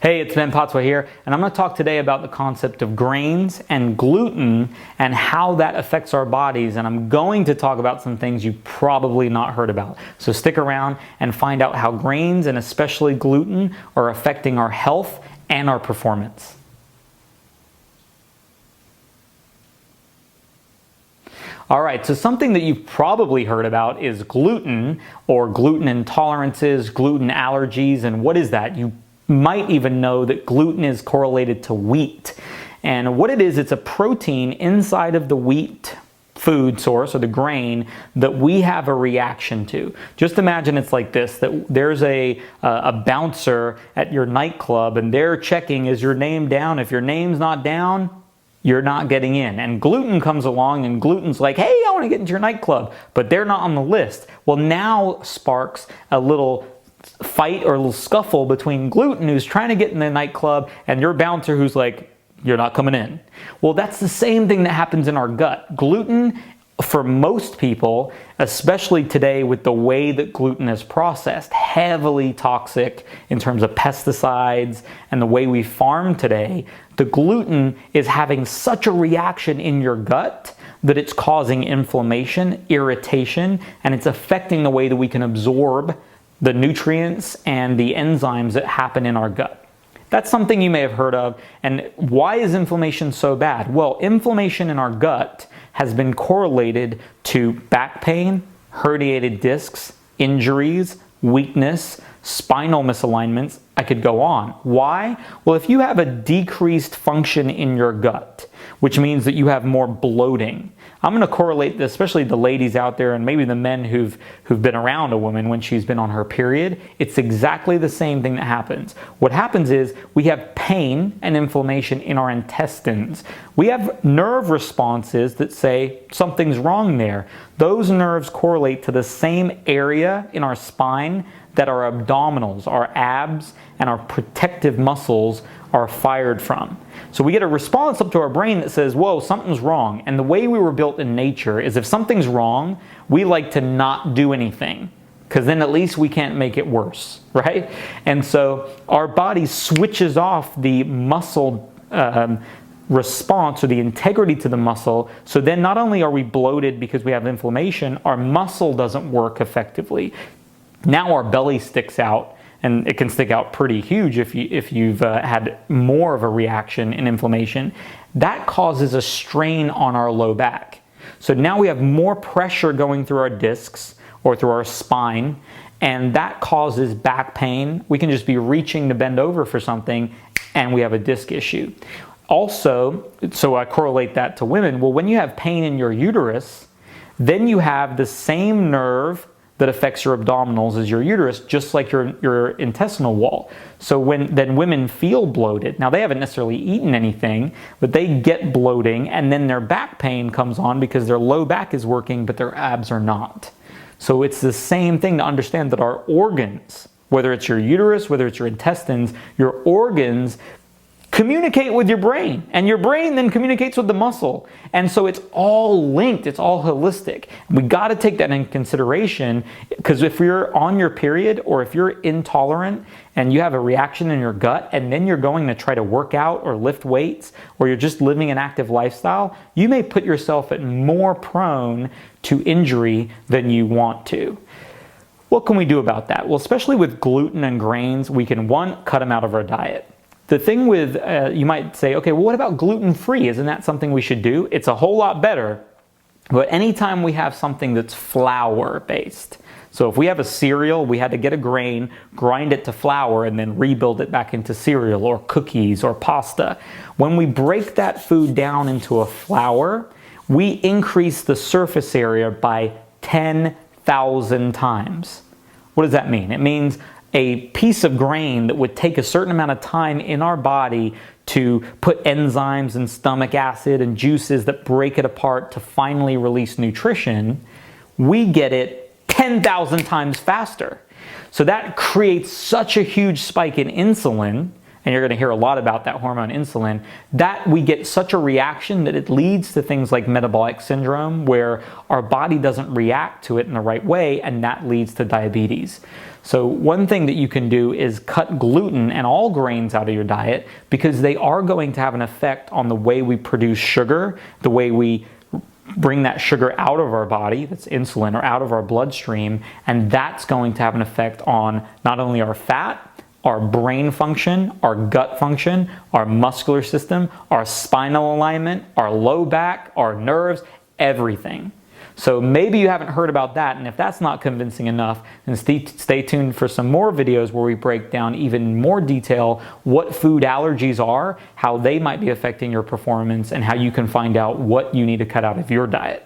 Hey, it's Ben Patwa here, and I'm going to talk today about the concept of grains and gluten and how that affects our bodies. And I'm going to talk about some things you've probably not heard about. So stick around and find out how grains and especially gluten are affecting our health and our performance. All right, so something that you've probably heard about is gluten or gluten intolerances, gluten allergies, and what is that? You might even know that gluten is correlated to wheat. And what it is, it's a protein inside of the wheat food source or the grain that we have a reaction to. Just imagine it's like this, that there's a bouncer at your nightclub and they're checking, is your name down? If your name's not down, you're not getting in. And gluten comes along and gluten's like, hey, I want to get into your nightclub, but they're not on the list. Well, now sparks a little fight or a little scuffle between gluten, who's trying to get in the nightclub, and your bouncer who's like, you're not coming in. Well, that's the same thing that happens in our gut. Gluten, for most people, especially today with the way that gluten is processed, heavily toxic in terms of pesticides and the way we farm today, the gluten is having such a reaction in your gut that it's causing inflammation, irritation, and it's affecting the way that we can absorb the nutrients and the enzymes that happen in our gut. That's something you may have heard of. And why is inflammation so bad? Well, inflammation in our gut has been correlated to back pain, herniated discs, injuries, weakness, spinal misalignments. I could go on. Why? Well, if you have a decreased function in your gut, which means that you have more bloating. I'm going to correlate this, especially the ladies out there and maybe the men who've been around a woman when she's been on her period. It's exactly the same thing that happens. What happens is we have pain and inflammation in our intestines. We have nerve responses that say something's wrong there. Those nerves correlate to the same area in our spine that our abdominals, our abs, and our protective muscles are fired from. So we get a response up to our brain that says, whoa, something's wrong. And the way we were built in nature is if something's wrong, we like to not do anything, because then at least we can't make it worse, right? And so our body switches off the muscle response or the integrity to the muscle. So then not only are we bloated because we have inflammation, our muscle doesn't work effectively. Now our belly sticks out, and it can stick out pretty huge if you've had more of a reaction in inflammation. That causes a strain on our low back. So now we have more pressure going through our discs or through our spine, and that causes back pain. We can just be reaching to bend over for something, and we have a disc issue. Also, so I correlate that to women. Well, when you have pain in your uterus, then you have the same nerve that affects your abdominals as your uterus, just like your intestinal wall. So then women feel bloated. Now, they haven't necessarily eaten anything, but they get bloating, and then their back pain comes on because their low back is working, but their abs are not. So it's the same thing to understand that our organs, whether it's your uterus, whether it's your intestines, your organs communicate with your brain, and your brain then communicates with the muscle. And so it's all linked, it's all holistic. We got to take that in consideration, because if you're on your period or if you're intolerant and you have a reaction in your gut and then you're going to try to work out or lift weights, or you're just living an active lifestyle, you may put yourself at more prone to injury than you want to. What can we do about that? Well, especially with gluten and grains, we can, one, cut them out of our diet. The thing with, you might say, okay, well, what about gluten-free? Isn't that something we should do? It's a whole lot better, but anytime we have something that's flour-based, so if we have a cereal, we had to get a grain, grind it to flour, and then rebuild it back into cereal or cookies or pasta. When we break that food down into a flour, we increase the surface area by 10,000 times. What does that mean? It means a piece of grain that would take a certain amount of time in our body to put enzymes and stomach acid and juices that break it apart to finally release nutrition, we get it 10,000 times faster. So that creates such a huge spike in insulin and you're going to hear a lot about that hormone insulin, that we get such a reaction that it leads to things like metabolic syndrome, where our body doesn't react to it in the right way, and that leads to diabetes. So one thing that you can do is cut gluten and all grains out of your diet, because they are going to have an effect on the way we produce sugar, the way we bring that sugar out of our body, that's insulin, or out of our bloodstream, and that's going to have an effect on not only our fat, our brain function, our gut function, our muscular system, our spinal alignment, our low back, our nerves, everything. So maybe you haven't heard about that, and if that's not convincing enough, then stay tuned for some more videos where we break down even more detail what food allergies are, how they might be affecting your performance, and how you can find out what you need to cut out of your diet.